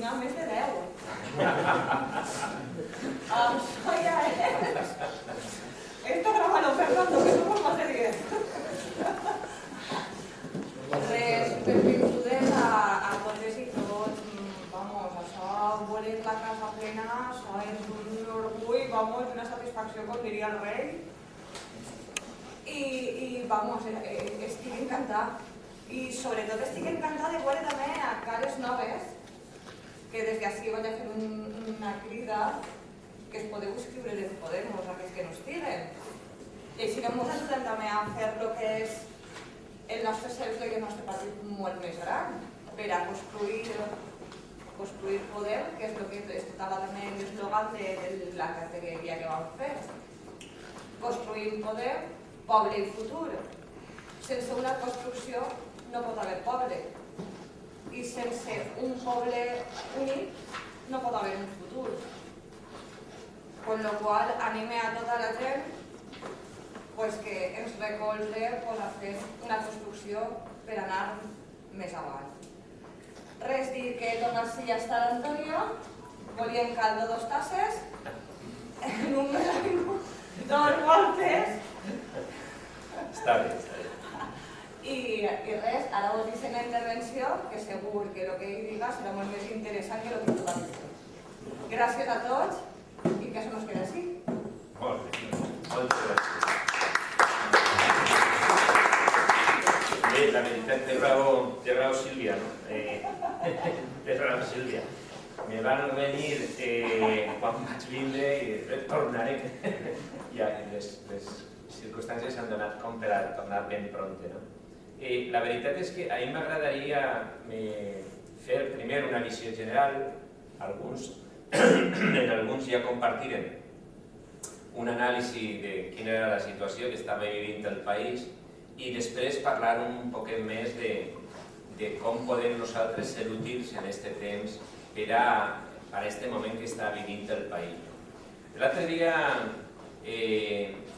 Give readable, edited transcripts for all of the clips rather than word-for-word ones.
n'hi ha més de 10. Això ja és. Esto grabalo, Fernando, que somos más de 10. Res, benvingudes a totes i tots. Vamos, això, voler la casa plena, això és un orgull, vamos, una satisfacció, com diria el rei. I vamos, estic encantada. I sobretot estic encantada de veure també a cares noves, que des d'ací vaig a fer una crida que es podeu inscriure en Podemos, aquells que no estiguen. I així que ens ajudem també a fer el que és el nostre cercle, que és el nostre partit molt més gran, per a construir poder, que és el que estava també l'eslògan de la categoria que vam fer. Construir poder, poble i futur. Sense una construcció no pot haver poble. I sense un poble unit no pot haver un futur. Con lo qual, anime a tota la gent que ens recolze a fer una construcció per anar més avant. Res dir que tornar si ja està l'Antonio, volíem caldo 2 tasses, en un menú, 2 voltes. Està bé, està bé. I res, ara vos dic la intervenció, que segur que el que hi diga serà molt més interessant que el que tu vas dir. Gràcies a tots i que això nos queda així. Molt bé, moltes gràcies. Bé, la veritat, té raó Sílvia, no? Té raó Sílvia. Me van venir quan vaig vindre i tornaré. Ja, les circumstàncies s'han donat com per a tornar ben prompte, no? La veritat és que a mi m'agradaria fer primer una visió general, en alguns ja compartirem un anàlisi de quina era la situació que estava vivint el país i després parlar un poquet més de com podem nosaltres ser útils en aquest temps per a aquest moment que està vivint el país. L'altre dia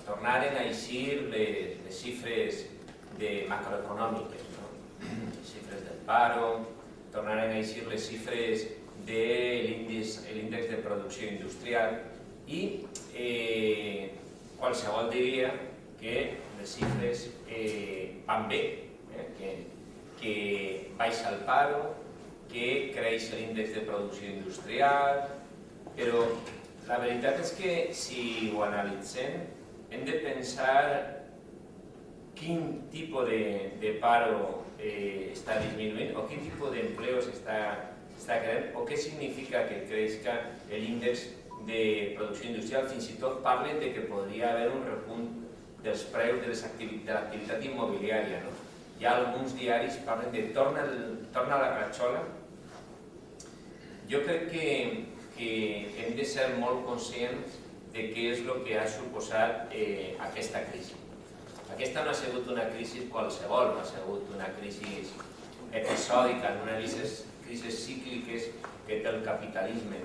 tornaren a eixir les xifres macroeconòmiques, les xifres del paro, tornaren a eixir les xifres de l'índex de producció industrial i qualsevol diria que les xifres van bé, que baixa el paro, que creix l'índex de producció industrial, però la veritat és que si ho analitzem hem de pensar quin tipus de paro està disminuint o quin tipus d'empleos està creant o què significa que creixi l'índex de producció industrial. Fins i tot parlen de que podria haver un repunt dels preus de l'activitat immobiliària. Hi ha alguns diaris que parlen de torna a la ratxola. Jo crec que hem de ser molt conscients de què és el que ha suposat aquesta crisi. Aquesta no ha sigut una crisi qualsevol, no ha sigut una crisi episòdica, una d'aquestes crisis cícliques que té el capitalisme.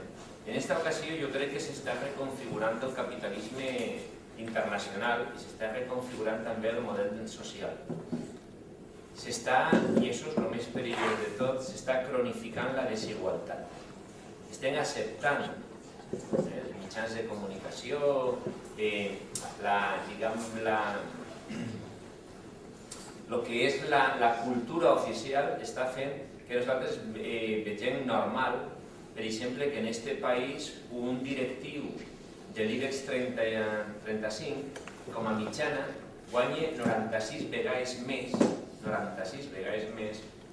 En aquesta ocasió jo crec que s'està reconfigurant el capitalisme internacional i s'està reconfigurant també el model social. I això és el més perillós de tot, s'està cronificant la desigualtat. Estem acceptant els mitjans de comunicació, el que és la cultura oficial està fent que nosaltres vegem normal, per exemple, que en aquest país un directiu de l'IBEX 35, com a mitjana, guanyi 96 vegades més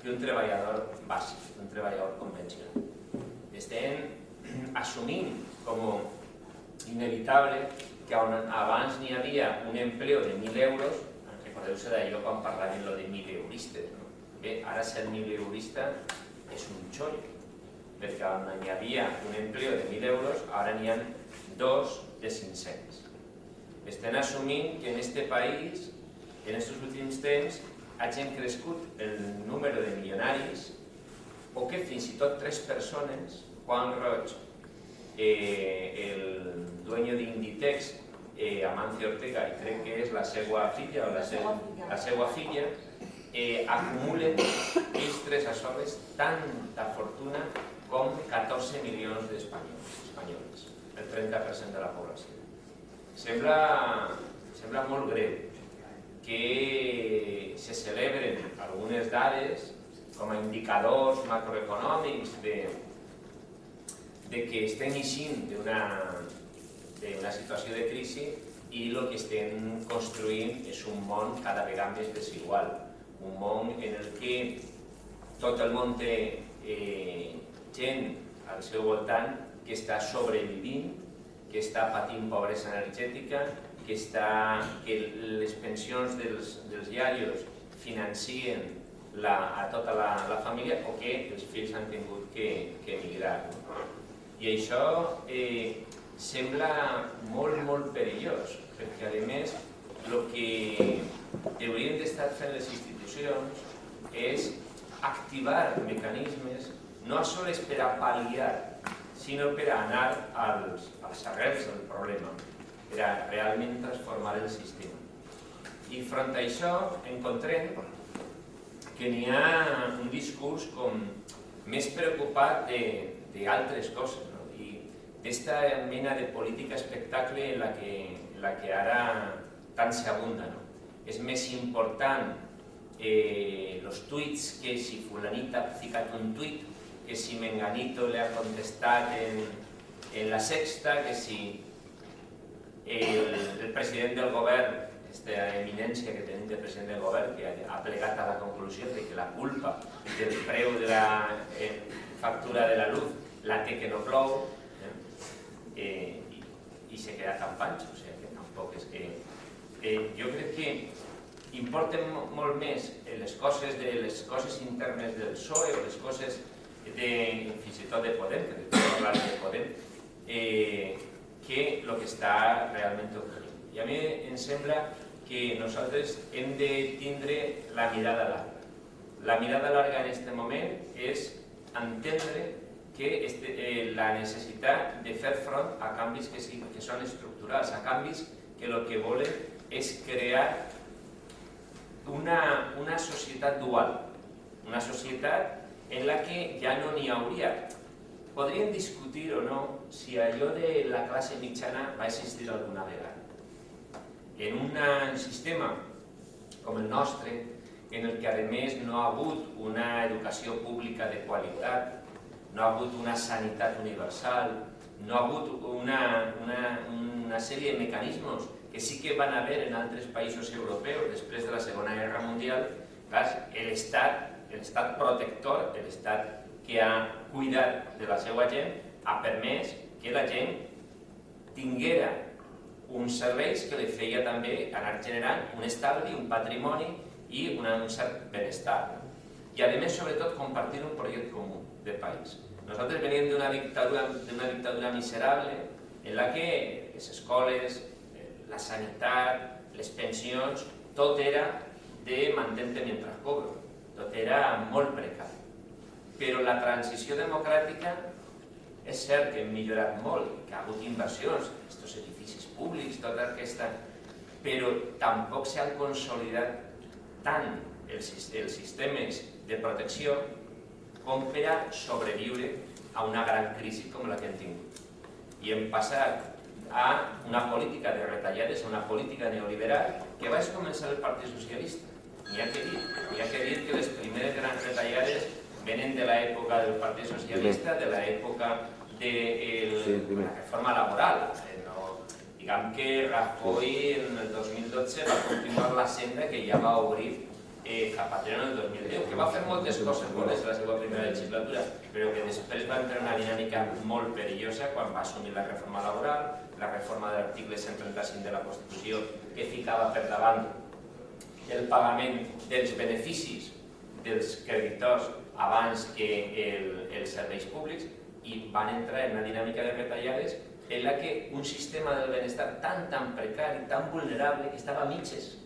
que un treballador bàsic, un treballador convencional. Estem assumint com inevitable que abans n'hi havia un empleo de 1.000 euros, recordeu-se d'allò quan parlaven de 1.000 euristes. Bé, ara ser 1.000 eurista és un xoll, perquè on n'hi havia un empleo de 1.000 euros, ara n'hi ha 2 de 500. Estem assumint que en aquest país, en aquests últims temps, hagin crescut el número de milionaris o que fins i tot 3 persones, Juan Roig, el dueño d'Inditex, Amancio Ortega, i crec que és la seva filla, acumulen ells 3 a soles tanta fortuna com 14 espanyoles, el 30% de la població. Sembla molt greu que se celebren algunes dades com a indicadors macroeconòmics de que estem eixint d'una situació de crisi i el que estem construint és un món cada vegada més desigual, un món en el que tot el món té gent al seu voltant que està sobrevivint, que està patint pobresa energètica, que les pensions dels iaios financien a tota la família o que els fills han tingut que emigrar. I això sembla molt perillós, perquè a més el que haurien d'estar fent les institucions és activar mecanismes no sols per a pal·liar, sinó per a anar als arrels del problema, per a realment transformar el sistema. I front a això encontrem que n'hi ha un discurs com més preocupat d'altres coses, i d'esta mena de política espectacle en la que ara tant s'abunda. És més important els tuits que si fulanita ha ficat un tuit, que si menganito le ha contestat en la Sexta, que si el president del govern, aquesta eminència que tenim de president del govern, que ha plegat a la conclusió de que la culpa del preu de la factura de la luz la té que no plou, i se queda tan panxo, o sigui que tampoc és que... Jo crec que importen molt més les coses internes del PSOE o les coses fins i tot de Podem, que després parlar de Podem, que el que està realment ocorrent. I a mi em sembla que nosaltres hem de tindre la mirada larga. La mirada larga en aquest moment és entendre que la necessitat de fer front a canvis que són estructurals, a canvis que el que volen és crear una societat dual, una societat en la que ja no n'hi hauria. Podríem discutir o no si allò de la classe mitjana va existir alguna vegada. En un sistema com el nostre, en el que a més no ha hagut una educació pública de qualitat, no ha hagut una sanitat universal, no ha hagut una sèrie de mecanismes que sí que van haver en altres països europeus després de la Segona Guerra Mundial. L'estat protector, l'estat que ha cuidat de la seva gent, ha permès que la gent tinguera uns serveis que li feia també anar generant un estalvi, un patrimoni i un cert benestar. I a més, sobretot, compartir un projecte comú de país. Nosaltres venim d'una dictadura miserable en la que les escoles, la sanitat, les pensions, tot era de mantente mentre cobro, tot era molt precari. Però la transició democràtica és cert que hem millorat molt, que ha hagut inversions, aquests edificis públics, tota aquesta... però tampoc s'han consolidat tant els sistemes de protecció com per a sobreviure a una gran crisi com la que hem tingut. I hem passat a una política de retallades, a una política neoliberal que va començar el Partit Socialista. N'hi ha que dir que les primeres grans retallades venen de l'època del Partit Socialista, de l'època de la reforma laboral. Diguem que Rajoy en el 2012 va continuar la senda que ja va obrir Zapatero en el 2010, que va fer moltes coses bones a la seva primera legislatura, però que després va entrar en una dinàmica molt perillosa quan va assumir la reforma laboral, la reforma de l'article 135 de la Constitució, que ficava per davant el pagament dels beneficis dels creditors abans que els serveis públics, i van entrar en una dinàmica de retallades en la que un sistema del benestar tan precari, tan vulnerable, que estava a mitges,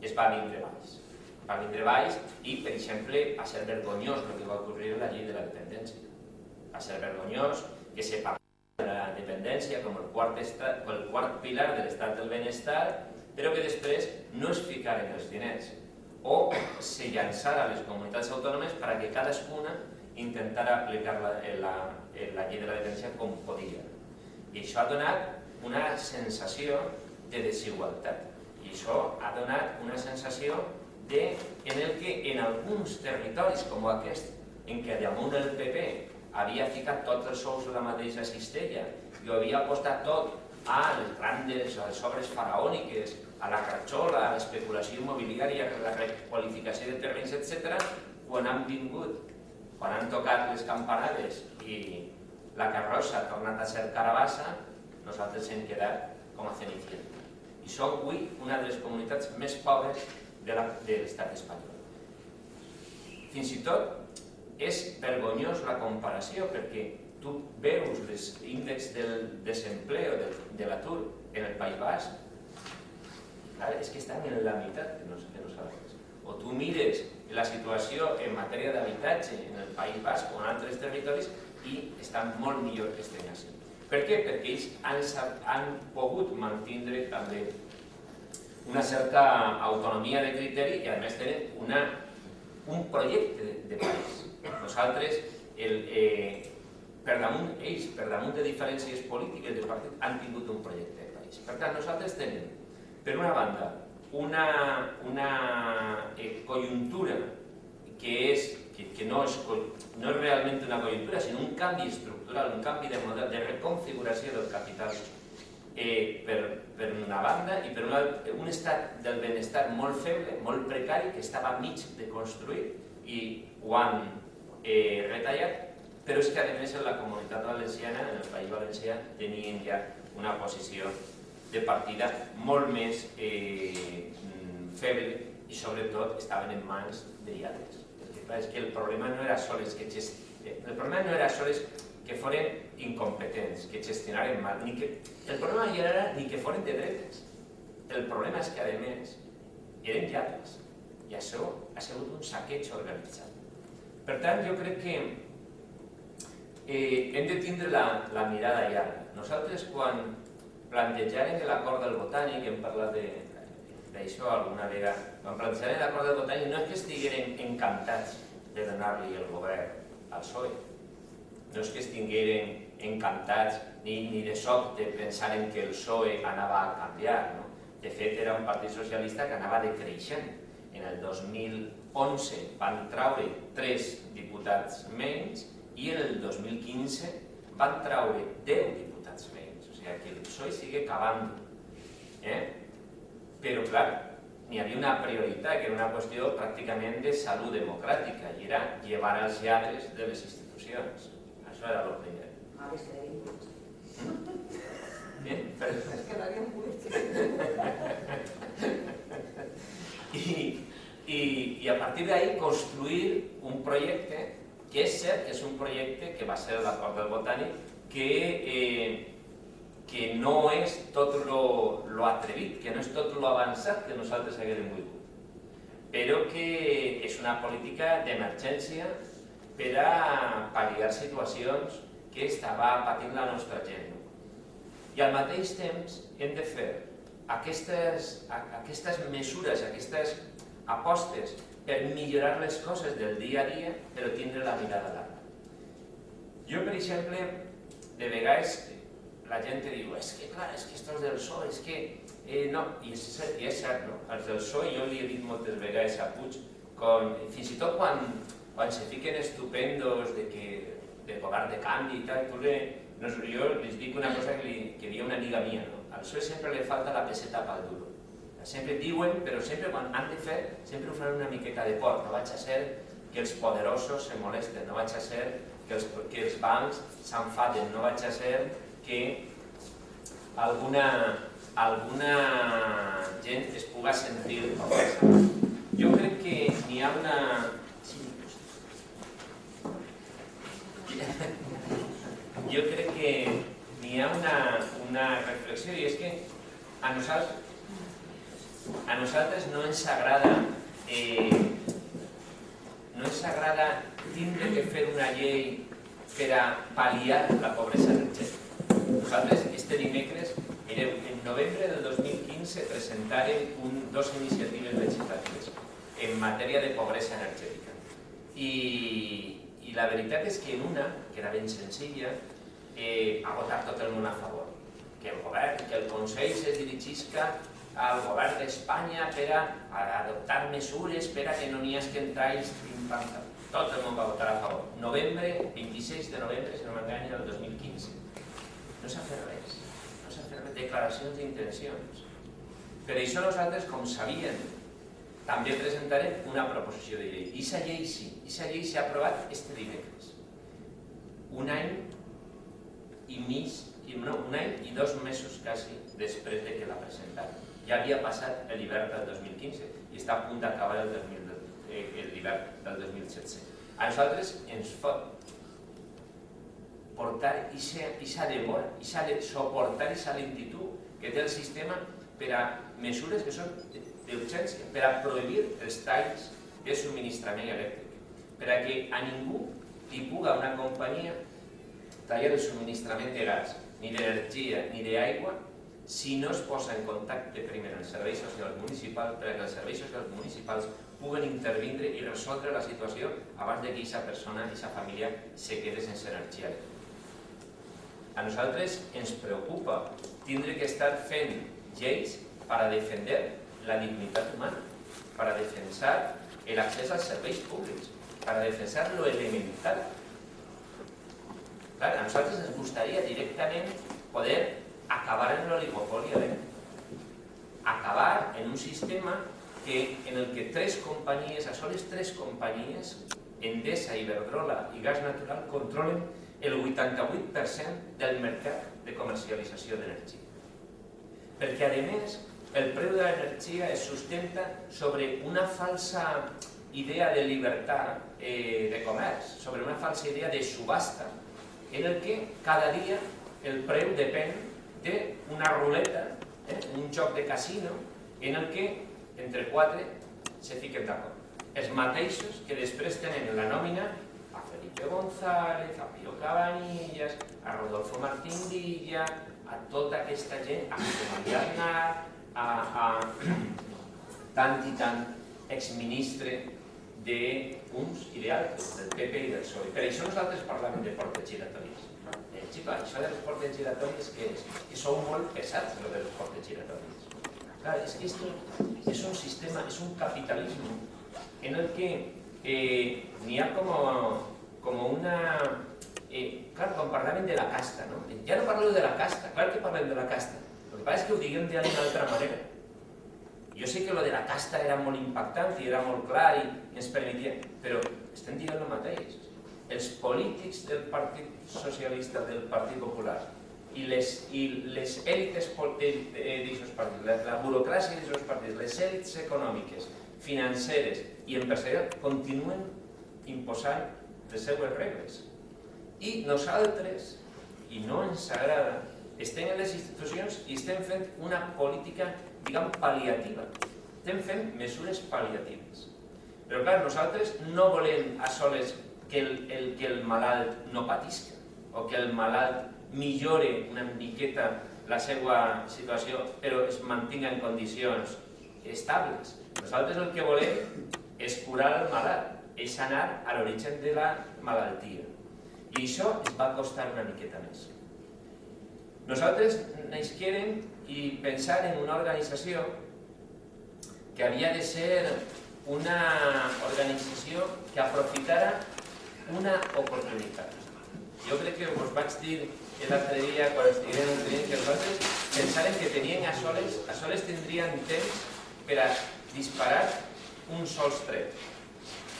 es va vindre baix. I, per exemple, va ser vergonyós el que va ocorrir en la llei de la dependència. Va ser vergonyós que se parlés de la dependència com el quart pilar de l'estat del benestar, però que després no es ficaren els diners o se llançara a les comunitats autònomes perquè cadascuna intentara aplicar la llei de la dependència com podia. I això ha donat una sensació de desigualtat. I això ha donat una sensació en el que en alguns territoris com aquest, en què damunt el PP havia ficat tots els sous a la mateixa cistella i ho havia apostat tot a les grandes obres faraòniques, a la cratxola, a l'especulació immobiliària, a la requalificació de terrenys, etc., quan han vingut, quan han tocat les campanades i la carrossa ha tornat a ser carabassa, nosaltres hem quedat com a Cenicienta. I som avui una de les comunitats més pobres de l'estat espanyol. Fins i tot és vergonyós la comparació, perquè tu veus l'índex del desempleo, de l'atur en el País Basc, és que estan en la meitat que nosaltres. O tu mires la situació en matèria d'habitatge en el País Basc o en altres territoris i estan molt millor que estem així. Per què? Perquè ells han pogut mantindre també una certa autonomia de criteri i a més tenen un projecte de país. Nosaltres, per damunt de diferències polítiques de partit, han tingut un projecte de país. Per tant, nosaltres tenim, per una banda, una conjuntura que no és realment una conjuntura, sinó un canvi estructural, un canvi de model, de reconfiguració del capital per una banda, i per un estat del benestar molt feble, molt precari, que estava mig de construir i ho han retallat, però és que a més en la comunitat valenciana, en el País Valencià, tenien ja una posició de partida molt més feble i sobretot estaven en mans de lladres. És que el problema no era sols que foren incompetents, que gestionaren mal. El problema ja era ni que foren de dretes. El problema és que, a més, eren lladres. I això ha sigut un saqueig organitzat. Per tant, jo crec que hem de tindre la mirada llarga. Nosaltres, quan plantejàrem l'acord del Botànic, hem parlat d'això alguna vegada, quan plantejàrem l'acord del Botànic, no és que estigueren encantats de donar-li el govern al PSOE, no és que estigueren encantats ni de sobte pensaren que el PSOE anava a canviar. De fet, era un partit socialista que anava decreixent. En el 2011 van traure 3 diputats menys i en el 2015 van traure 10 diputats menys. O sigui que el PSOE sigue cavant. Però, clar, n'hi havia una prioritat, que era una qüestió pràcticament de salut democràtica, i era llevar els lladres de les institucions. Això era el primer. Es quedarien buits. Es quedarien buits. I a partir d'ahí construir un projecte que és cert que és un projecte que va ser l'acord del Botànic, que no és tot lo atrevit, que no és tot lo avançat que nosaltres haguem volgut, però que és una política d'emergència per a pal·liar situacions que estava patint la nostra gent. I al mateix temps hem de fer aquestes mesures, aquestes apostes per millorar les coses del dia a dia, però tindre la mirada llarga. Jo, per exemple, de vegades la gent diu, és que clar, és que estos del PSOE, és que no, i és cert, no? Els del PSOE, jo li he dit moltes vegades a Puig, fins i tot quan se fiquen estupendos de govern de canvi i tal, jo les dic una cosa que diu una amiga mia, al PSOE sempre li falta la peseta pel duro. Sempre diuen, però sempre quan han de fer, sempre ho fan una miqueta de por. No vaig a ser que els poderosos se molesten, no vaig a ser que els bancs s'enfaden, no vaig a ser que alguna gent es puga sentir ofesa. Jo crec que n'hi ha una... Jo crec que n'hi ha una reflexió, i és que a nosaltres no ens agrada tindre que fer una llei per a pal·liar la pobresa energètica. Nosaltres, este dimecres, mireu, en novembre del 2015 presentarem dos iniciatives legislatives en matèria de pobresa energètica. I la veritat és que en una, que era ben senzilla, ha votat tot el món a favor. Que el govern, que el Consell se dirigisca al govern d'Espanya per a adoptar mesures per a que no n'hi hagi que entrar implantar. Tot el món va votar a favor. 26 de novembre, si no m'enganya, del 2015. No s'ha fet res. No s'ha fet res. Declaracions d'intencions. Per això nosaltres, com sabien, també presentarem una proposició de llei. I aquesta llei sí. Aquesta llei s'ha aprovat este dimecres. Un any i 2 mesos quasi després de que la presentaran. Ja havia passat l'hivern del 2015 i està a punt d'acabar l'hivern del 2017. A nosaltres ens fot portar aquesta demora, suportar aquesta lentitud que té el sistema per a mesures que són d'urgència, per a prohibir els talls de subministrament elèctric, per a que a ningú li puga una companyia tallar el subministrament de gas, ni d'energia, ni d'aigua, si no es posa en contacte primer amb els serveis socials municipals perquè els serveis socials municipals puguen intervindre i resoldre la situació abans que aquesta persona, aquesta família, se quede sense energia. A nosaltres ens preocupa tindre que estar fent lleis per a defender la dignitat humana, per a defensar l'accés als serveis públics, per a defensar lo elemental. A nosaltres ens gustaría directament poder acabar en l'oligopoli elèctric, acabar en un sistema en el que 3 companyies, a soles 3 companyies, Endesa, Iberdrola i Gas Natural, controlen el 88% del mercat de comercialització d'energia. Perquè, a més, el preu de l'energia es sustenta sobre una falsa idea de llibertat de comerç, sobre una falsa idea de subhasta, en el que cada dia el preu depèn d'una ruleta, un joc de casino, en el que entre 4 se fiquen d'acord. Els mateixos que després tenen la nòmina a Felipe González, a Pío Cabanillas, a Rodolfo Martín Villa, a tota aquesta gent, a José María Aznar, a tant i tant exministre d'uns i d'altres, del PP i del PSOE. Per això nosaltres parlàvem de portes giratòries. Xico, això de les portes giratòries què és? Que sou molt pesats, lo de les portes giratòries. Clar, és que esto és un sistema, és un capitalisme en el que n'hi ha com una... Clar, quan parlàvem de la casta, no? Ja no parleu de la casta, clar que parlem de la casta. El que passa és que ho diguem d'una altra manera. Jo sé que lo de la casta era molt impactant i era molt clar i ens permetia, però estem dient el mateix. Els polítics del Partit Socialista, del Partit Popular i les èlites d'aquests partits, la burocràcia d'aquests partits, les èlites econòmiques, financeres i empresarials continuen imposant les seues regles. I nosaltres, i no ens agrada, estem en les institucions i estem fent una política, diguem, pal·liativa. Estem fent mesures pal·liatives. Però clar, nosaltres no volem a soles que el malalt no patisca o que el malalt millore una miqueta la seva situació però es mantinga en condicions estables. Nosaltres el que volem és curar el malalt, és anar a l'origen de la malaltia. I això ens va costar una miqueta més. Nosaltres nasquérem i pensar en una organització que havia de ser una organització que aprofitara una oportunitat. Jo crec que us vaig dir l'altre dia, quan estiguem dient que nosaltres pensàvem que tenien a soles tindrien temps per a disparar un sol tret,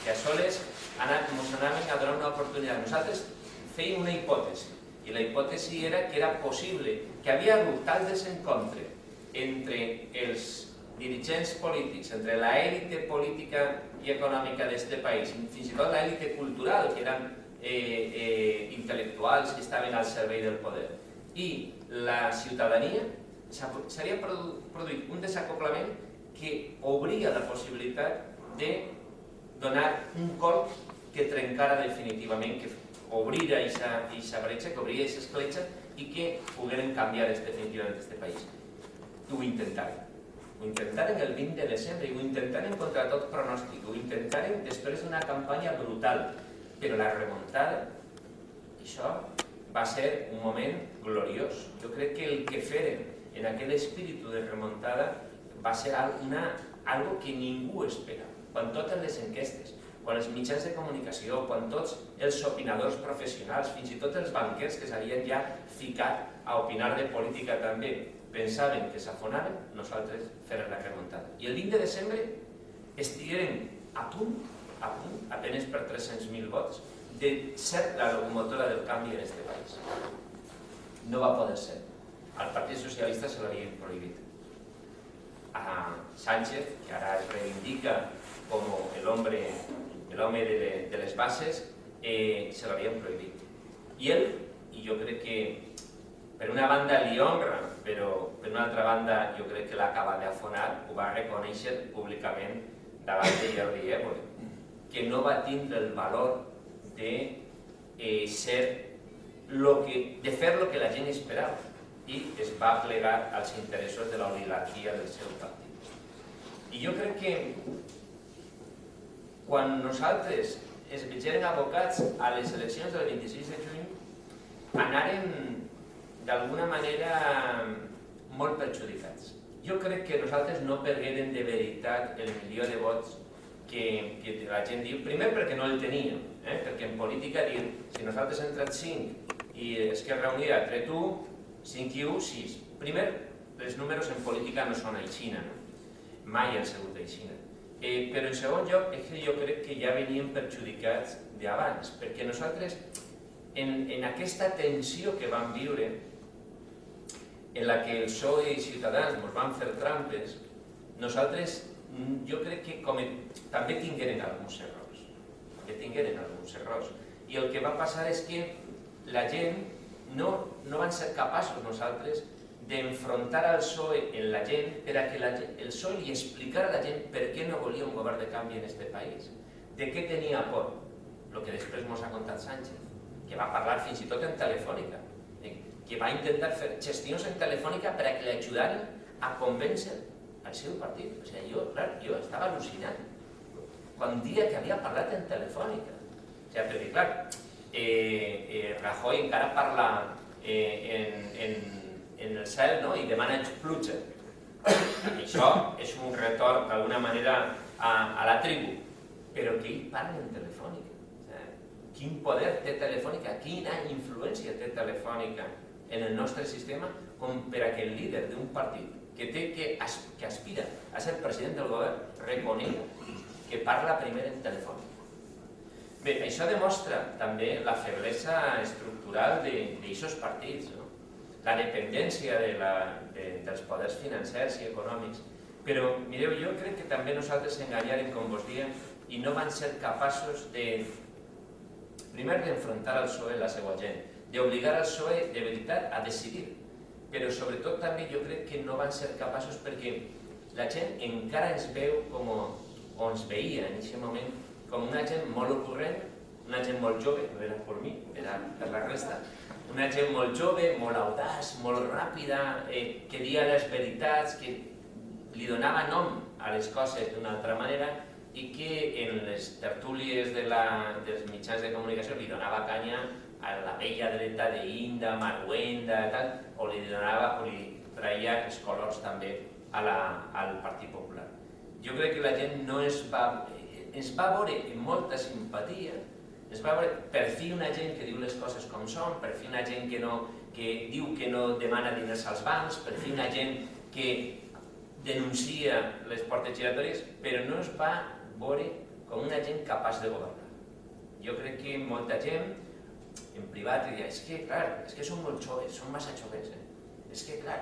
que a soles ens anaven a donar una oportunitat. Nosaltres fèiem una hipòtesi, i la hipòtesi era que era possible, que havia hagut tal desencontre entre els dirigents polítics, entre l'élite política i econòmica d'aquest país, fins i tot l'élite cultural, que eren intel·lectuals que estaven al servei del poder, i la ciutadania, s'havia produït un desacoplament que obria la possibilitat de donar un colp que trencara definitivament, que obrira aquesta bretxa, que obrira aquesta escletxa i que pogueren canviar definitivament aquest país. I ho intentaren. Ho intentaren el 20 de desembre i ho intentaren contra tot pronòstic. Ho intentaren després d'una campanya brutal. Però la remuntada, això va ser un moment gloriós. Jo crec que el que feren en aquell espíritu de remuntada va ser algo que ningú esperava. Quan totes les enquestes, quan els mitjans de comunicació, quan tots els opinadors professionals, fins i tot els banquers que s'havien ja ficat a opinar de política també, pensaven que s'afonaven, nosaltres feren la remuntada. I el 20 de desembre estigueren a punt, apenas per 300.000 vots, de ser la locomotora del canvi en aquest país. No va poder ser. Al Partit Socialista se l'havien prohibit. A Sánchez, que ara es reivindica com l'home de les bases, se l'havien prohibit. I ell, i jo crec que per una banda li honra, però per una altra banda jo crec que l'acaba d'afonar, ho va reconèixer públicament davant de Jordi Évole, que no va tindre el valor de fer el que la gent esperava i es va plegar als interessos de l'oligarquia del seu partit. I jo crec que quan nosaltres es vegem abocats a les eleccions del 26 de juny, anàrem d'alguna manera molt perjudicats. Jo crec que nosaltres no perguérem de veritat el milió de vots que la gent diu, primer perquè no el teníem, perquè en política dir, si nosaltres hem tret 5 i Esquerra Unida ha tret 1, 5 i 1, 6. Primer, els números en política no són aixina, mai han sigut aixina. Però en segon lloc, és que jo crec que ja veníem perjudicats d'abans, perquè nosaltres, en aquesta tensió que vam viure, en la que el PSOE i Ciutadans ens van fer trampes, nosaltres, jo crec que també tingueren alguns errors. I el que va passar és que la gent no van ser capaços nosaltres d'enfrontar al PSOE en la gent per a que el PSOE li explicara a la gent per què no volia un govern de canvi en aquest país, de què tenia por, el que després ens ha contat Sánchez, que va parlar fins i tot en telefònica, que va intentar fer gestions en telefònica per a que l'ajudaren a convèncer al seu partit. O sigui, jo estava al·lucinant quan dia que havia parlat en telefònica. O sigui, perquè, clar, Rajoy encara parla en el cel i demana pluja. Això és un retorn, d'alguna manera, a la tribu, però que ell parla en telefònica. Quin poder té Telefònica, quina influència té Telefònica en el nostre sistema com per a que el líder d'un partit que aspira a ser president del govern reconegui que parla primer en telefònica. Bé, això demostra també la feblesa estructural d'aixòs partits, la dependència dels poders financers i econòmics. Però, mireu, jo crec que també nosaltres enganyarem, com vos diem, i no van ser capaços primer d'enfrontar al PSOE la seva gent, d'obligar al PSOE de veritat a decidir, però sobretot també jo crec que no van ser capaços perquè la gent encara ens veu o ens veia en aquest moment com una gent molt ocurrent, una gent molt jove, no era per mi, era per la resta, una gent molt jove, molt audaç, molt ràpida, que dia les veritats, que li donava nom a les coses d'una altra manera i que en les tertúlies dels mitjans de comunicació li donava canya a la vella dreta d'Inda, Marwenda, o li traia els colors també al Partit Popular. Jo crec que la gent no es va veure amb molta simpatia, es va veure per fi una gent que diu les coses com són, per fi una gent que diu que no demana diners als bancs, per fi una gent que denuncia les portes giratòries, però no es va veure com una gent capaç de governar. Jo crec que molta gent en privat diria, és que són molt joves, són massa joves. És que, clar,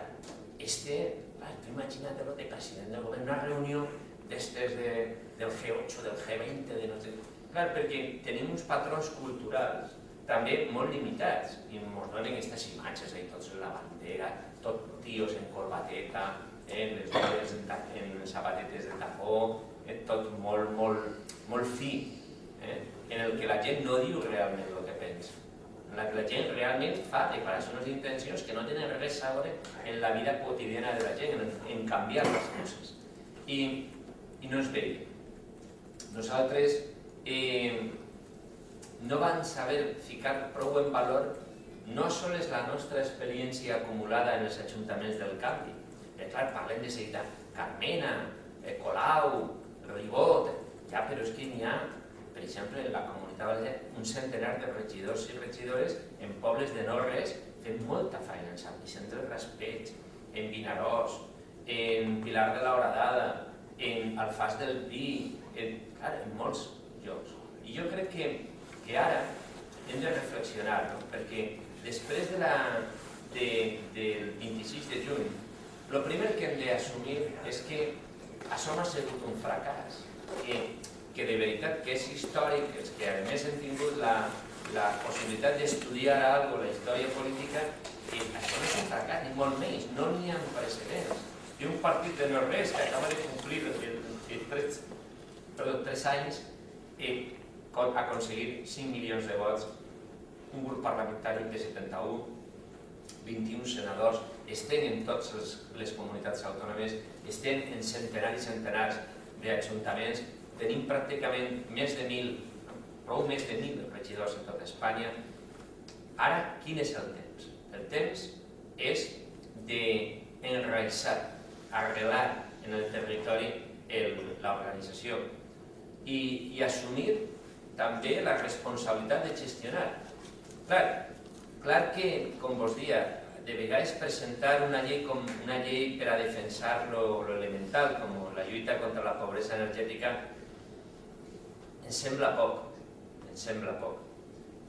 tu imagina't de president del govern, una reunió d'estes del G8, del G20, de no sé... Clar, perquè tenim uns patrons culturals també molt limitats i ens donen aquestes imatges, tots en la bandera, tot tios en corbateta, les dones en sabatetes de tacó, tot molt fi, en el que la gent no diu realment el que pensa, en la que la gent realment fa declaracions d'intencions que no tenen res a veure en la vida quotidiana de la gent, en canviar les coses. I no es veia. Nosaltres no vam saber ficar prou en valor no sols la nostra experiència acumulada en els ajuntaments del canvi, perquè clar, parlem de seguida Carmena, Colau, Ribot, ja, però és que n'hi ha, per exemple, en la Comunitat Valenciana, un centenar de regidors i regidores en pobles de no-res fent molta feina, en Sant Vicent del Raspeig, en Vinaròs, en Pilar de la Horadada, en Alfàs del Pi, en molts llocs. I jo crec que ara hem de reflexionar, perquè després del 26 de juny, el primer que hem d'assumir és que això no ha sigut un fracàs, que de veritat que és històric, els que a més hem tingut la possibilitat d'estudiar alguna cosa, la història política, això no és un fracàs, ni molt menys, no n'hi ha precedents. Hi ha un partit de no-res que acaba de complir 3 anys a aconseguir 5 milions de vots, un grup parlamentari de 71, 21 senadors, estem en totes les comunitats autònomes, estem en centenars i centenars d'ajuntaments, tenim pràcticament més de 1.000, prou més de 1.000 regidors en tota Espanya. Ara, quin és el temps? El temps és d'enraïçar, arrelar en el territori l'organització i assumir també la responsabilitat de gestionar. Clar que, com vos dia, de vegades presentar una llei per a defensar lo elemental, com la lluita contra la pobresa energètica, ens sembla poc.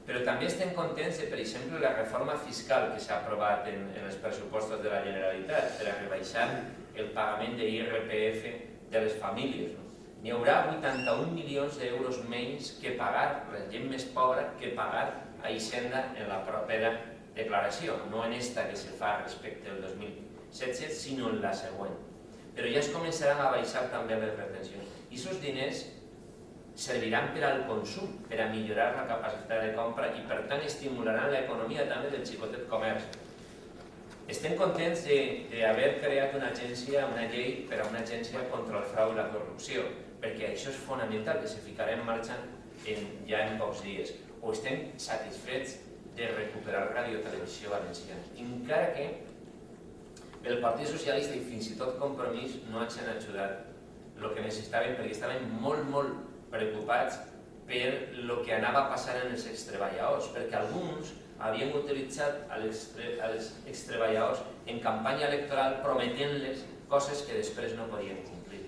Però també estem contents de, per exemple, la reforma fiscal que s'ha aprovat en els pressupostos de la Generalitat per a rebaixar el pagament d'IRPF de les famílies. N'hi haurà 81 milions d'euros menys que pagar, la gent més pobra, que pagar a Hisenda en la propera declaració, no en esta que se fa respecte al 2017, sinó en la següent. Però ja es començaran a baixar també les retencions. I aquests diners serviran per al consum, per a millorar la capacitat de compra i, per tant, estimularan l'economia també del xicotet comerç. Estem contents d'haver creat una llei per a una agència contra el frau i la corrupció, perquè això és fonamental, que se ficarà en marxa ja en pocs dies. O estem satisfets de recuperar Ràdio Televisió Valenciana, encara que el Partit Socialista i fins i tot Compromís no ens han ajudat el que necessitaven, perquè estaven molt preocupats per el que anava passant en els extreballadors, perquè alguns havien utilitzat els extreballadors en campanya electoral prometent-les coses que després no podien complir.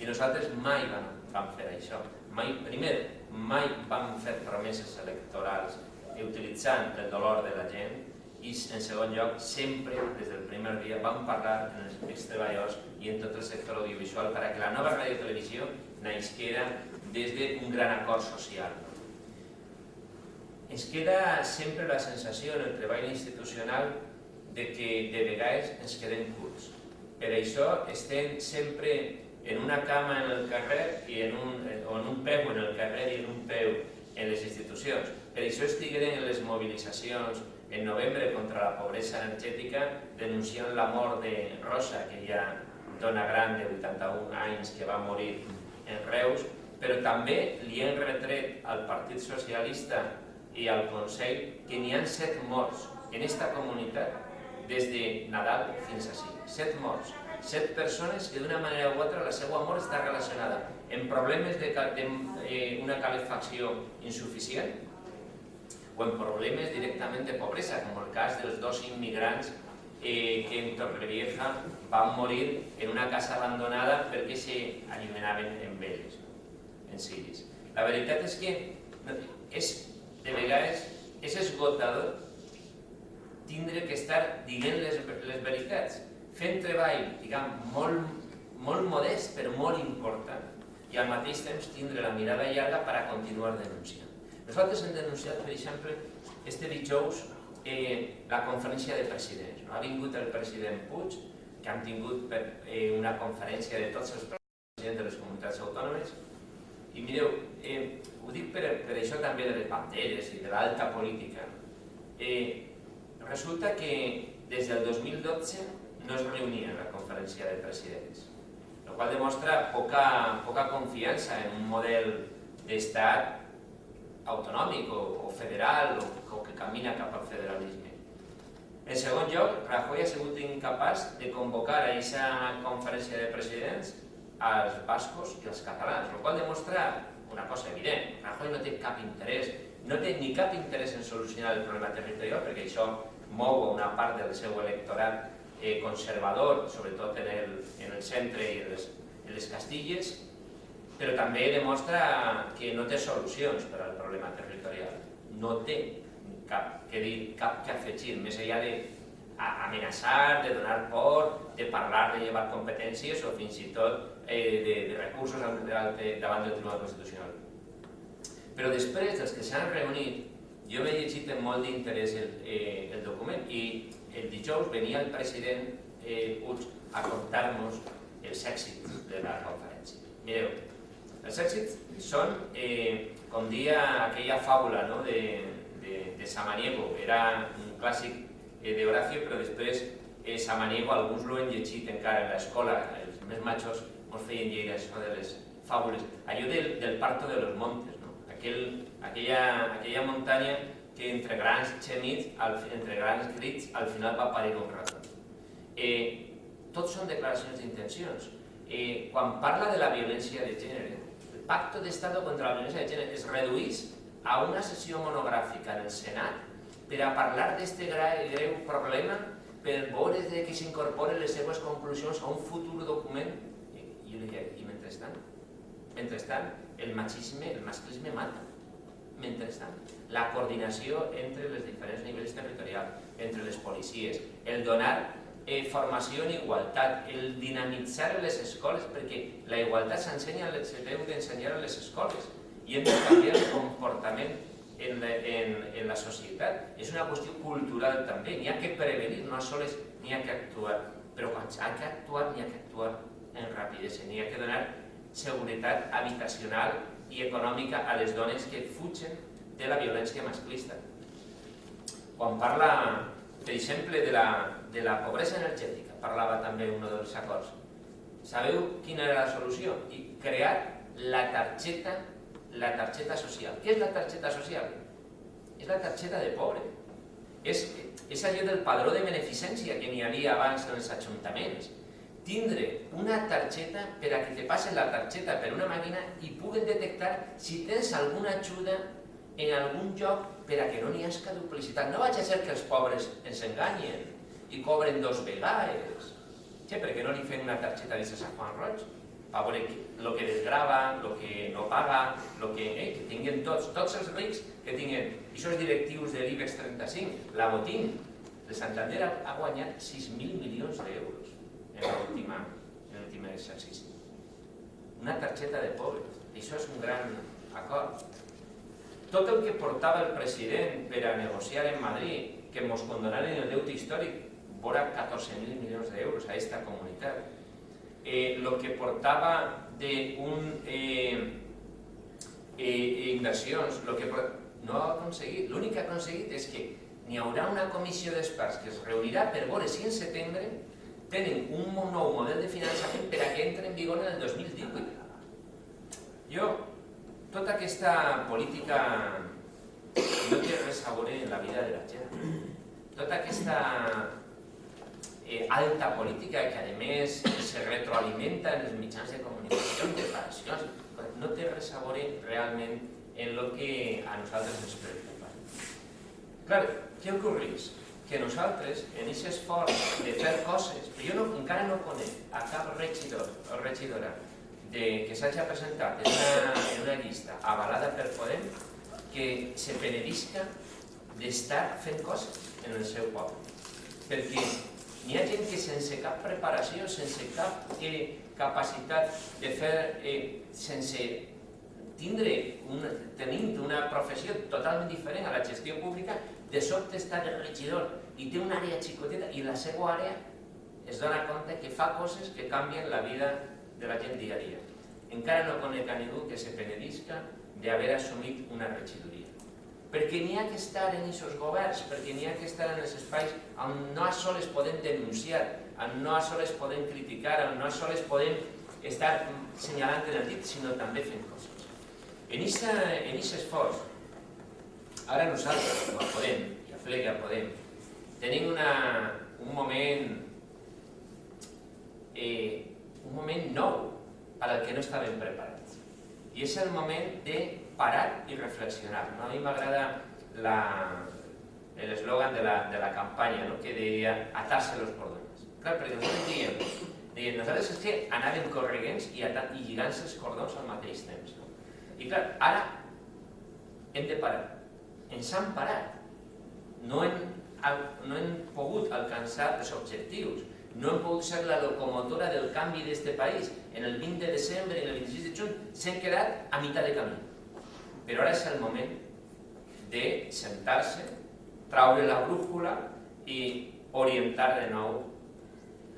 I nosaltres mai vam fer això. Primer, mai vam fer promeses electorals utilitzant el dolor de la gent i, en segon lloc, sempre, des del primer dia, vam parlar en els extreballadors i en tot el sector audiovisual perquè la nova ràdio i televisió naixera des d'un gran acord social. Ens queda sempre la sensació en el treball institucional de que de vegades ens quedem curts. Per això estem sempre en una cama en el carrer o en un peu en el carrer i en un peu en les institucions. Per això estigueren en les mobilitzacions en novembre contra la pobresa energètica denunciant la mort de Rosa, aquella dona gran de 81 anys que va morir en Reus, però també li hem retret al Partit Socialista i al Consell que n'hi ha 7 morts en aquesta comunitat des de Nadal fins a 5. 7 morts. 7 persones que d'una manera o altra la seva mort està relacionada amb problemes d'una calefacció insuficient o amb problemes directament de pobresa, com el cas dels 2 immigrants que en Torrevieja van morir en una casa abandonada perquè s'allumeraven amb veles, en ciris. La veritat és que de vegades és esgotador tindre que estar dient les veritats, fent treball, diguem, molt modest però molt important, i al mateix temps tindre la mirada llarga per a continuar denunciant. Nosaltres hem denunciat, per exemple, este dijous la conferència de presidents. Ha vingut el president Puig, que han tingut una conferència de tots els presidents de les comunitats autònomes, i mireu, ho dic per això també de les banderes i de l'alta política. Resulta que des del 2012 no es reunia la conferència de presidents, el qual demostra poca confiança en un model d'estat autonòmic o federal o que camina cap al federalisme. En segon lloc, Rajoy ha sigut incapaç de convocar a aquesta conferència de presidents als bascos i als catalans, el qual demostra una cosa evident: Rajoy no té cap interès, no té ni cap interès en solucionar el problema territorial, perquè això mou una part del seu electorat conservador, sobretot en el centre i en les Castilles, però també demostra que no té solucions per al problema territorial. No té cap que afegir, més enllà d'amenaçar, de donar por, de parlar de llevar competències o fins i tot de recursos davant del Tribunal Constitucional. Però després dels que s'han reunit, jo m'he llegit amb molt d'interès el document i el dijous venia el president Puig a contar-nos els èxits de la conferència. Mireu, els èxits són, com dia aquella fàbula de Samaniego, era un clàssic d'Horacio, però després Samaniego alguns l'ho han llegit encara a l'escola, els més majors ens feien llegir això de les fàbules, allò del Parto de los Montes, aquella muntanya que entre grans xemits, entre grans crits, al final va parir un rato. Tots són declaracions d'intencions. Quan parla de la violència de gènere, el Pacto d'Estat contra la violència de gènere es redueix a una sessió monogràfica en el Senat per a parlar d'aquest greu problema, per veure que s'incorporen les seves conclusions a un futur document. I mentrestant, el masclisme mata. Mentrestant, la coordinació entre els diferents nivells territorials, entre les policies, el donar formació en igualtat, el dinamitzar les escoles, perquè la igualtat s'deu d'ensenyar a les escoles i hem de canviar el comportament en la societat. És una qüestió cultural també, n'hi ha que prevenir, no sols n'hi ha que actuar, però quan s'ha d'actuar n'hi ha que actuar en rapidesa, n'hi ha que donar seguretat habitacional i econòmica a les dones que fugen de la violència masclista. Quan parla, per exemple, de la pobresa energètica, parlava també un dels acords. Sabeu quina era la solució? Crear la targeta social. Què és la targeta social? És la targeta de pobre. És allò del padró de beneficència que n'hi havia abans en els ajuntaments. Tindre una targeta per a que te passen la targeta per una màquina i puguen detectar si tens alguna ajuda en algun lloc per a que no n'hi hagi duplicitat. No vaig a ser que els pobres ens enganyen i cobren 2 vegades. Per què no li fem una targeta de Sant Juan Roig? Per veure el que desgrava, el que no paga, que tinguin tots els rics que tinguin. I aquests directius de l'IBEX 35, la Botín, de Santander ha guanyat 6.000 milions d'euros en l'últim exercici. Una targeta de pobres. Això és un gran acord. Tot el que portava el president per a negociar en Madrid, que ens condonaren el deute històric, vora 14.000 milions d'euros a aquesta comunitat. El que portava d'inversions, no ha aconseguit. L'únic que ha aconseguit és que n'hi haurà una comissió d'experts que es reunirà per veure si en setembre tenen un nou model de finançament per a que entre en vigor en el 2018. Tota aquesta política no té res a veure en la vida de la gent. Tota aquesta alta política que a més se retroalimenta en els mitjans de comunicació, en declaracions, no té res a veure realment en el que a nosaltres ens preocupa. Clar, què ocorreix? Que nosaltres, en aquest esforç de fer coses, però jo encara no conec a cap regidor o regidora que s'hagi presentat en una llista avalada per Podem que se penedisca d'estar fent coses en el seu poble. Perquè n'hi ha gent que sense cap preparació, sense cap capacitat de fer, sense tenint una professió totalment diferent a la gestió pública, de sobte està de regidor i té una àrea xicoteta i la seva àrea es dona compte que fa coses que canvien la vida de la gent dia a dia. Encara no conec a ningú que se penedisca d'haver assumit una regidoria. Perquè n'hi ha que estar en aquests governs, perquè n'hi ha que estar en els espais on no sols podem denunciar, on no sols podem criticar, on no sols podem estar senyalant en el dit, sinó també fent coses. En aquest esforç, ara nosaltres, com a Podem, deia Podem, tenim un moment nou per al que no estàvem preparats. I és el moment de parar i reflexionar. A mi m'agrada l'eslògan de la campanya, que deia atar-se los cordones. Clar, perquè nosaltres diem, nosaltres és que anàvem corregents i lligant-se els cordons al mateix temps. I clar, ara hem de parar. Ens han parat. No hem pogut alcançar els objectius. No hem pogut ser la locomotora del canvi d'aquest país. En el 20 de desembre i el 26 de juny s'han quedat a meitat de camí. Però ara és el moment de sentar-se, traure la brújula i orientar de nou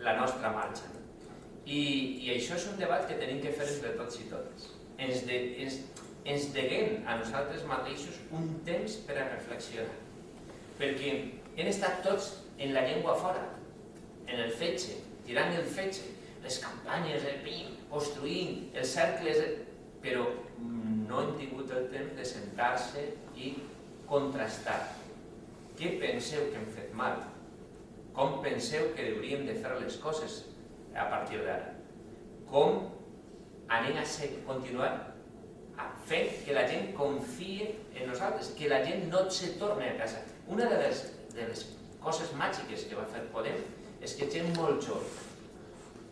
la nostra marxa. I això és un debat que tenim que fer entre tots i totes. Ens deguem a nosaltres mateixos un temps per a reflexionar. Perquè hem estat tots en la llengua fora, en el fetge, tirant el fetge, les campanyes, el pim, construint, els cercles, però no hem tingut el temps de sentar-se i contrastar. Què penseu que hem fet mal? Com penseu que hauríem de fer les coses a partir d'ara? Com anem a continuar fent que la gent confie en nosaltres, que la gent no se torni a casa? Una de les coses màgiques que va fer Podem és que gent molt jove,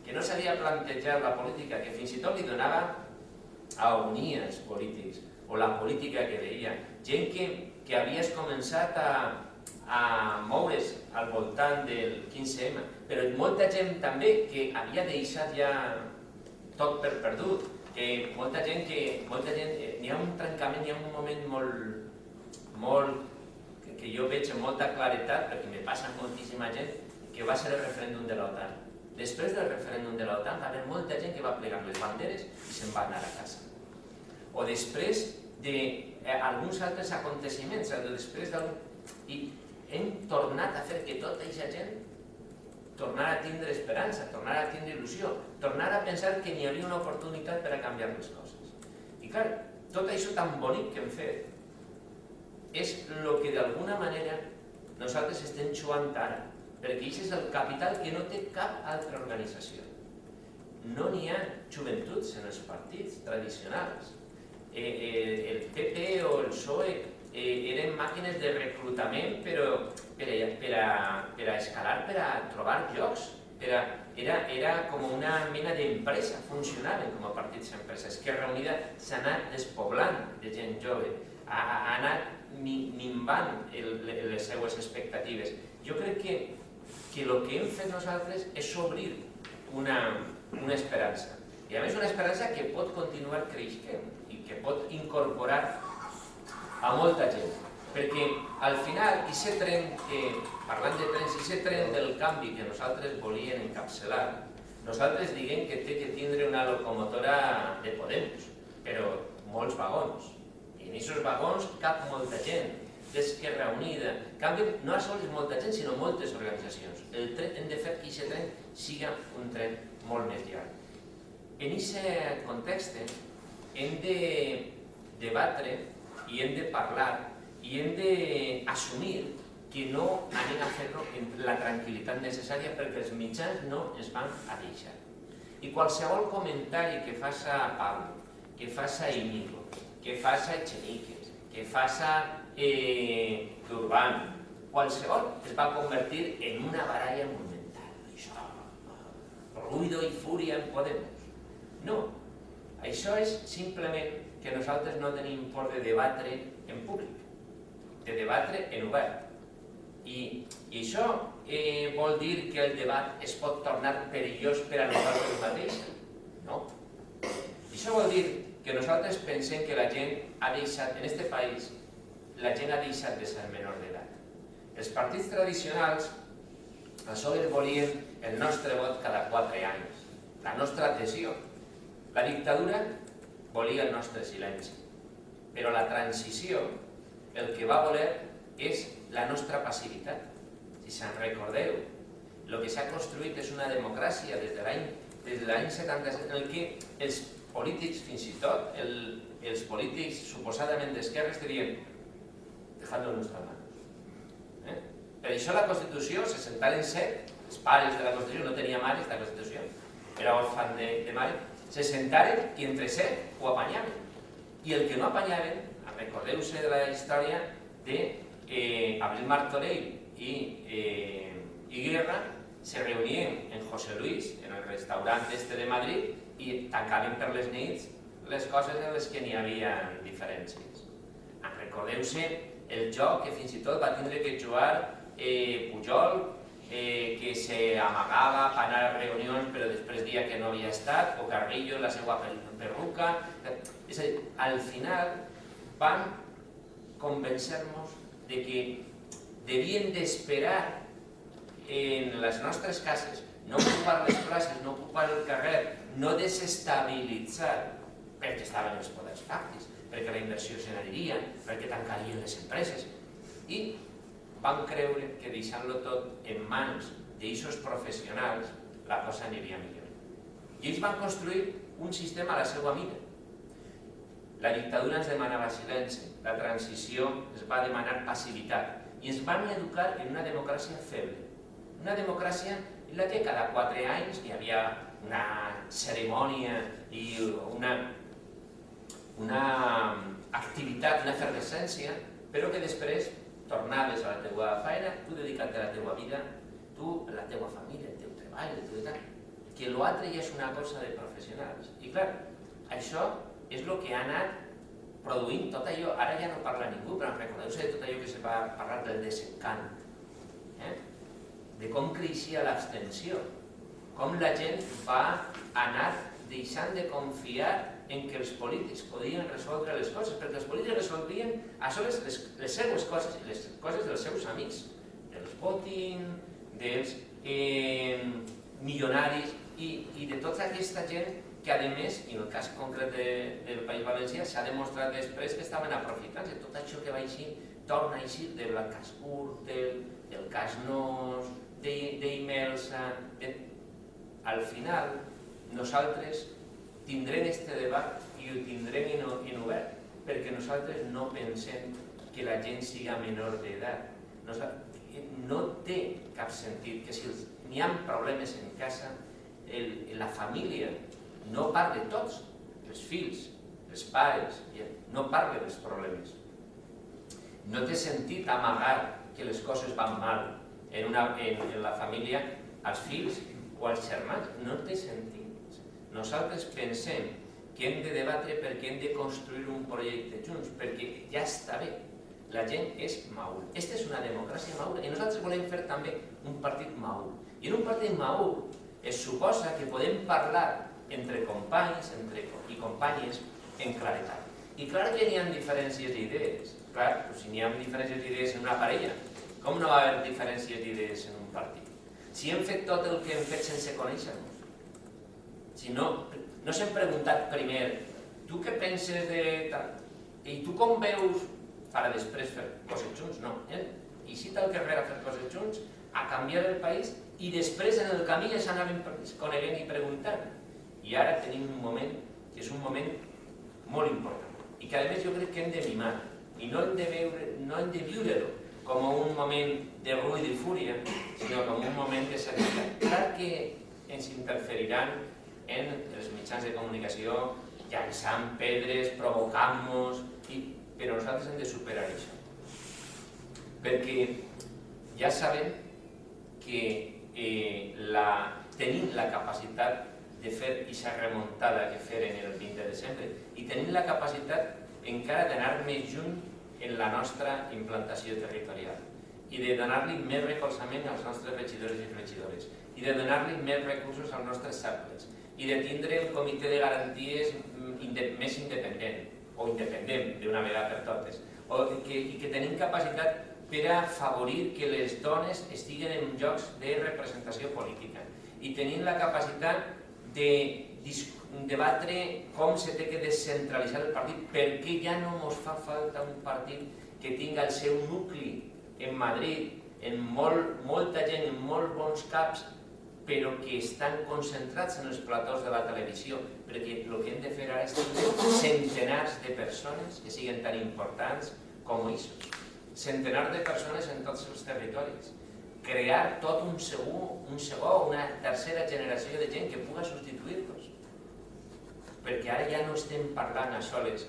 que no sabia plantejar la política, que fins i tot li donava agonies polítics, o la política que veia, gent que havies començat a moure's al voltant del 15M, però molta gent també que havia deixat ja tot per perdut, que molta gent, n'hi ha un trencament, n'hi ha un moment molt que jo veig amb molta claretat, perquè me passa moltíssima gent, que va ser el referèndum de l'OTAN. Després del referèndum de l'OTAN va haver molta gent que va plegar les banderes i se'n va anar a casa. O després d'alguns altres aconteciments, i hem tornat a fer que tota aquesta gent tornar a tindre esperança, tornar a tindre il·lusió, tornar a pensar que n'hi hauria una oportunitat per a canviar les coses. I clar, tot això tan bonic que hem fet és el que d'alguna manera nosaltres estem jugant ara, perquè això és el capital que no té cap altra organització. No n'hi ha joventuts en els partits tradicionals. El PP o el PSOE eren màquines de reclutament per a escalar, per a trobar llocs. Era com una mena d'empresa, funcionaven com a partits empreses. Esquerra Unida s'ha anat despoblant de gent jove, ha anat minvant les seues expectatives. Jo crec que el que hem fet nosaltres és obrir una esperança. I a més una esperança que pot continuar creixent i que pot incorporar a molta gent. Perquè al final, parlant de trens, aquest tren del canvi que nosaltres volíem encapçalar, nosaltres diguem que té que tindre una locomotora de Podemos, però molts vagons. I en aquests vagons cap molta gent, d'Esquerra Unida. En canvi, no sols molta gent, sinó moltes organitzacions. Hem de fer que aquest tren sigui un tren molt més llarg. En aquest context hem de debatre i hem de parlar i hem d'assumir que no anem a fer-ho amb la tranquil·litat necessària perquè els mitjans no ens van a deixar. I qualsevol comentari que faci Pablo, que faci Íñigo, que faci Echenique, que faci Durban, qualsevol es va convertir en una baralla monumental. Això, ruido i fúria en Podemos. No, això és simplement que nosaltres no tenim por de debatre en públic, de debatre en obert. I això vol dir que el debat es pot tornar perillós per a nosaltres mateixos? No. Això vol dir que nosaltres pensem que la gent ha deixat, en aquest país, la gent ha deixat de ser menor d'edat. Els partits tradicionals a sobre volien el nostre vot cada 4 anys, la nostra adhesió. La dictadura volia el nostre silenci, però la transició el que va voler és la nostra passivitat. Si se'n recordeu, el que s'ha construït és una democràcia des de l'any 77, en què els polítics, fins i tot els polítics suposadament d'esquerres, dirien dejadlo en nuestras manos. Per això la Constitució se sentaren 7, els pares de la Constitució, no tenia mares la Constitució, era orfan de mare, se sentaren i entre 7 ho apanyaven. I el que no apanyaven, recordeu-se de la història d'Abril Martorell i Guerra, se reunien en José Luis, en el restaurant de Madrid, i tancaven per les nits les coses en les que n'hi havia diferències. Recordeu-se el joc que fins i tot va tindre que jugar Pujol, que s'amagava per anar a reunions però després dia que no havia estat, o Carrillo en la seva perruca. És a dir, al final van convèncer-nos de que devien d'esperar en les nostres cases, no ocupar les places, no ocupar el carrer, no desestabilitzar, perquè estaven els poders fàctics, perquè la inversió se n'aniria, perquè tancarien les empreses. I van creure que deixant-lo tot en mans d'eixos professionals la cosa aniria millor. I ells van construir un sistema a la seva mida. La dictadura ens demanava silenci, la transició ens va demanar passivitat i ens van educar en una democràcia feble. Una democràcia en la que cada 4 anys hi havia una cerimònia i una activitat, una efervescència, però que després tornaves a la teva feina, tu dedicat a la teva vida, tu a la teva família, el teu treball, el teu tal, que l'altre ja és una cosa de professionals. I clar, això és el que ha anat produint tot allò, ara ja no parla ningú, però recordeu-vos de tot allò que se va parlar del desencant, de com creixia l'abstenció, com la gent va anar deixant de confiar en que els polítics podien resoldre les coses, perquè els polítics resolvien a soles les seues coses i les coses dels seus amics, dels Botín, dels milionaris i de tota aquesta gent que, a més, en el cas concret del País Valencià, s'ha demostrat després que estaven aprofitant-se. Tot això que va eixir, torna a eixir del cas Gürtel, del cas Nos, d'Imelsa. Al final, nosaltres tindrem aquest debat i ho tindrem en obert, perquè nosaltres no pensem que la gent siga menor d'edat. No té cap sentit que si n'hi ha problemes en casa, la família no parla tots, els fills, els pares, no parla dels problemes. No té sentit amagar que les coses van mal en la família als fills o als germans, no té sentit. Nosaltres pensem que hem de debatre perquè hem de construir un projecte junts, perquè ja està bé, la gent és madur. Aquesta és una democràcia madura i nosaltres volem fer també un partit madur. I en un partit madur es suposa que podem parlar entre companys i companyes en claretat. I clar que n'hi ha diferències d'idees. Clar, si n'hi ha diferències d'idees en una parella, com no va haver diferències d'idees en un partit? Si hem fet tot el que hem fet sense conèixer-nos. Si no s'hem preguntat primer, tu què penses de tal? I tu com veus per a després fer coses junts? No. I si tal carrer a fer coses junts, a canviar el país, i després en el camí ja s'anaven coneguent i preguntant. I ara tenim un moment que és un moment molt important i que a més jo crec que hem de mimar i no hem de viure-lo com un moment de ruï i de fúria, sinó com un moment de serenitat. Clar que ens interferiran en els mitjans de comunicació llançant pedres, provocant-nos, però nosaltres hem de superar això. Perquè ja sabem que tenim la capacitat de fer aquesta remuntada que feren el 20 de desembre i tenim la capacitat encara d'anar més junt en la nostra implantació territorial i de donar-li més recolzament als nostres regidors i regidores i de donar-li més recursos als nostres cercles i de tindre el comitè de garanties més independent o independent d'una vegada per totes i que tenim capacitat per a afavorir que les dones estiguen en llocs de representació política i tenim la capacitat de debatre com se té que descentralitzar el partit, perquè ja no ens fa falta un partit que tinga el seu nucli en Madrid, en molta gent, en molts bons caps, però que estan concentrats en els platós de la televisió, perquè el que hem de fer ara és tenir centenars de persones que siguin tan importants com ells. centenars de persones en tots els territoris, crear tot un segon, una tercera generació de gent que pugui substituir-los. Perquè ara ja no estem parlant a soles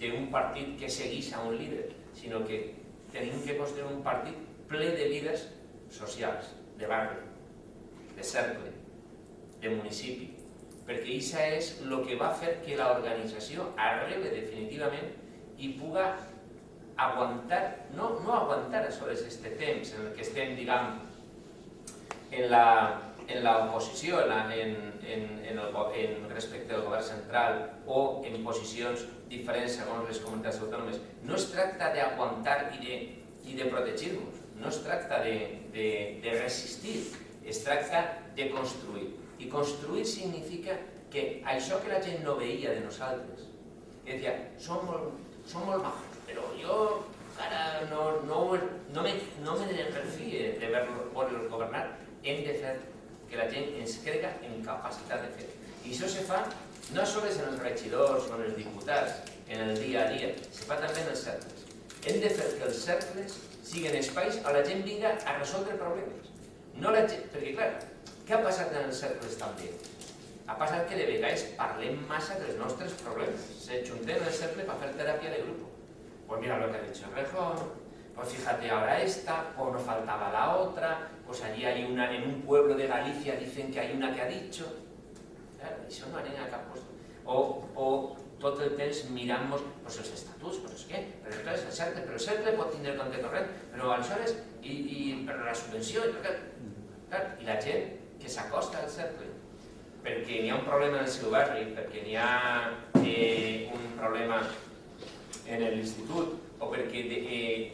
d'un partit que segueix a un líder, sinó que tenim que construir un partit ple de líders socials, de barri, de cercle, de municipi, perquè això és el que va fer que l'organització arrebe definitivament i puga aguantar, no aguantar a soles aquest temps en què estem, diguem, en l'oposició, respecte al govern central o en posicions diferents segons les comunitats autònomes. No es tracta d'aguantar i de protegir-nos, no es tracta de resistir, es tracta de construir. I construir significa que això que la gent no veia de nosaltres, que deia, som molt majos, però jo ara no me refie de veure-los governar, hem de fer que la gent ens crega en capacitat de fer. I això se fa no només en els regidors o en els diputats, en el dia a dia, se fa també en els cercles. Hem de fer que els cercles siguin espais on la gent vinga a resoldre problemes. Perquè, clar, què ha passat en els cercles també? Ha passat que de vegades parlem massa dels nostres problemes. Se juntem en el cercle per fer teràpia de grup. Pues mira lo que ha dicho Rejón, pues fíjate ahora esta, o no faltaba la otra, pues allí hay una, en un pueblo de Galicia dicen que hay una que ha dicho. Claro, això no anem a cap lloc. O tot el temps mirant pues, els estatuts, però és què? Però el cercle pot tindre compte corrent, però aleshores, per la subvenció, i la gent que s'acosta al cercle, perquè n'hi ha un problema en el seu barri, perquè n'hi ha un problema en l'institut, o perquè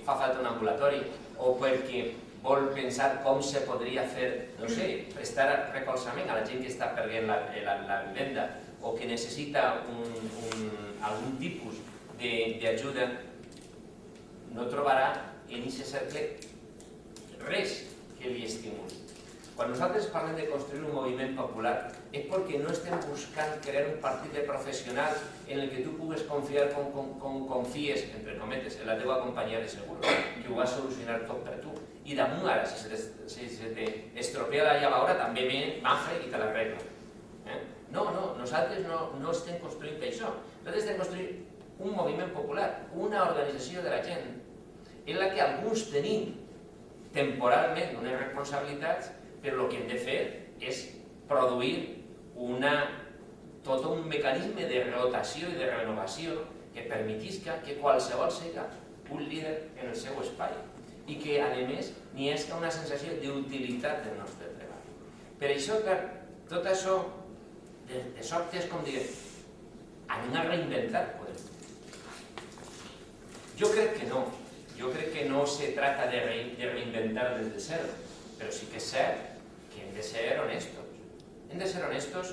fa falta un ambulatori, o perquè vol pensar com se podria fer, no sé, prestar recolzament a la gent que està perdent la vivenda, o que necessita algun tipus d'ajuda, no trobarà en aquest cercle res que li estimuli. Quan nosaltres parlem de construir un moviment popular és perquè no estem buscant crear un partit de professionals en el que tu pugues confiar com confies, entre cometes, en la teva companyia de seguro, que ho va solucionar tot per tu. I damunt ara, si se t'estropea la llavadora, també ve Mafre i te l'arregla. No, nosaltres no estem construint això. Nosaltres estem construint un moviment popular, una organització de la gent, en la que alguns tenim temporalment unes responsabilitats, però el que hem de fer és produir tot un mecanisme de rotació i de renovació que permetisca que qualsevol siga un líder en el seu espai i que, a més, n'hi hagi una sensació d'utilitat del nostre treball. Per això, tot això, de sobte és com dir, anem a reinventar, podem dir. Jo crec que no. Jo crec que no se trata de reinventar des de zero, però sí que és cert que hem de ser honestos. Hem de ser honestos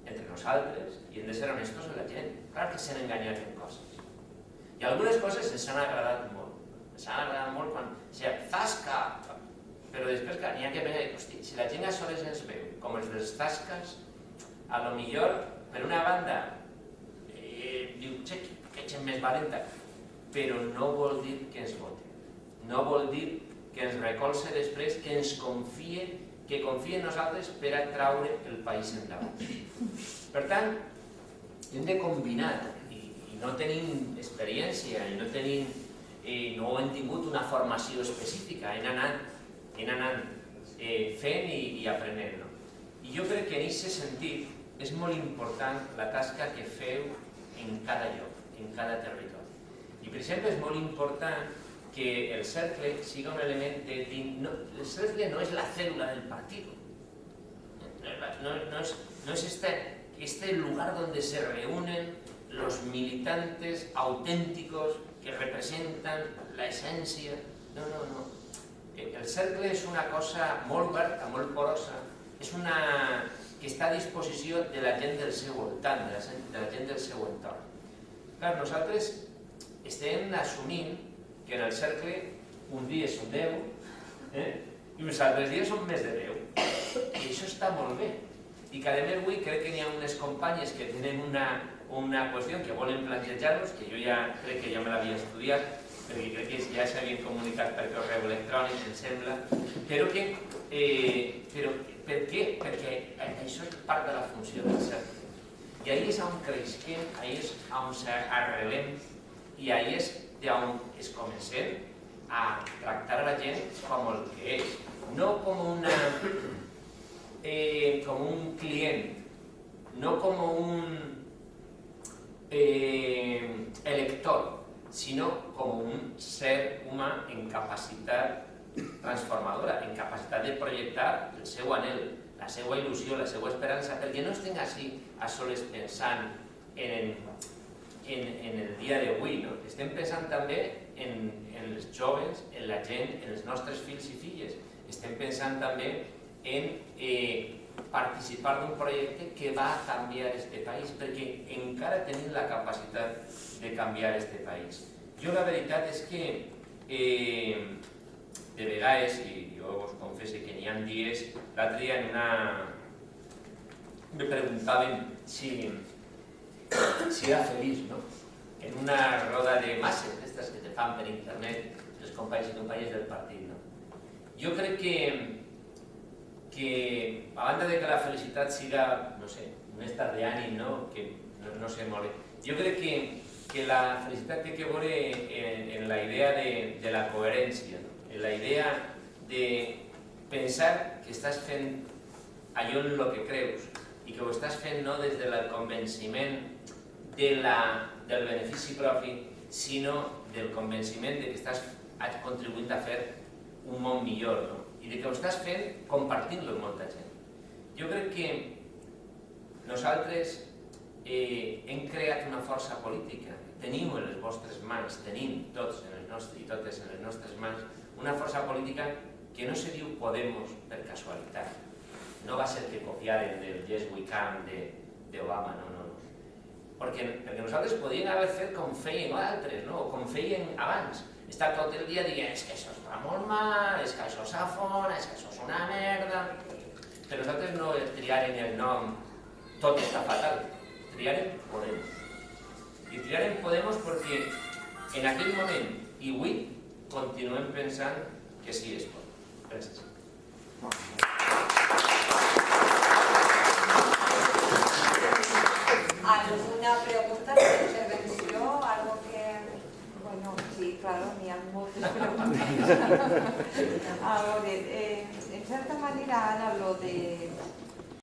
entre nosaltres i hem de ser honestos amb la gent. Clar que s'han enganyat en coses. I algunes coses ens han agradat molt. Ens han agradat molt quan s'ha zasca, però després n'hi ha que pensar, hosti, si la gent a soles ens veu com els dels zascas, a lo millor, per una banda, diu, que gent més valenta, però no vol dir que ens voti. No vol dir que ens recolze després, que ens confie, que confie en nosaltres per a traure el país endavant. Per tant, hem de combinar, i no tenim experiència, i no hem tingut una formació específica, hem anat fent i aprenent. I jo crec que en aquest sentit és molt important la tasca que feu en cada lloc, en cada territori. I, per exemple, és molt important que el cercle siga un element de... El cercle no és la célula del partit. No es este lugar donde se reúnen los militantes auténticos que representan la esencia. No. El cercle és una cosa molt oberta, molt porosa, és una que està a disposició de la gent del seu voltant, de la gent del seu entorn. Clar, nosaltres estem assumint que en el cercle un dia són 10 i uns altres dies són més de 10. I això està molt bé. I que a més avui crec que n'hi ha unes companyes que tenen una qüestió que volen plantejar-nos, que jo ja crec que ja me l'havia estudiat, perquè crec que ja s'havien comunicat per correu electrònic, em sembla, però per què? Perquè això és part de la funció del CERT. I ahí és on creixem, ahí és on s'arrelem i ahí és d'on es comencem a tractar la gent com el que és, no com un client, no com un elector, sinó com un ser humà en capacitat transformadora, en capacitat de projectar el seu anhel, la seva il·lusió, la seva esperança, perquè no estem així a soles pensant en el dia d'avui, no? Estem pensant també en els joves, en la gent, en els nostres fills i filles. Estem pensant també en participar d'un projecte que va a canviar este país, perquè encara tenim la capacitat de canviar este país. Jo la veritat és que de vegades, i jo us confesso que n'hi ha dies, l'altre dia me preguntaven si era feliç, no? En una roda de masses, aquestes que te fan per internet els companys i companyes del partit, no? Jo crec que a banda de que la felicitat siga, no sé, un estat d'ànim, no? Que no sé molt bé. Jo crec que la felicitat té que veure en la idea de la coherència, no? En la idea de pensar que estàs fent allò en el que creus i que ho estàs fent no des del convenciment del benefici propi, sinó del convenciment de que estàs contribuint a fer un món millor, no? I de que ho estàs fent compartint-lo amb molta gent. Jo crec que nosaltres hem creat una força política, teniu en les vostres mans, tenim tots i totes en les nostres mans, una força política que no se diu Podemos per casualitat. No va ser que copiaren del Yes We Can d'Obama, no. Perquè nosaltres podíem haver fet com feien altres, no? O com feien abans. Estar tot el dia dient és que això està molt mal, és que això s'afona, és que això és una merda. Però nosaltres no triarem el nom tot està fatal, triarem Podemos. I triarem Podemos perquè en aquell moment i avui continuem pensant que sí es pot. Gràcies. ¿Alguna pregunta de intervención? ¿Algo que...? Bueno, sí, claro, n'hi ha moltes preguntes. A veure, en certa manera, ara, lo de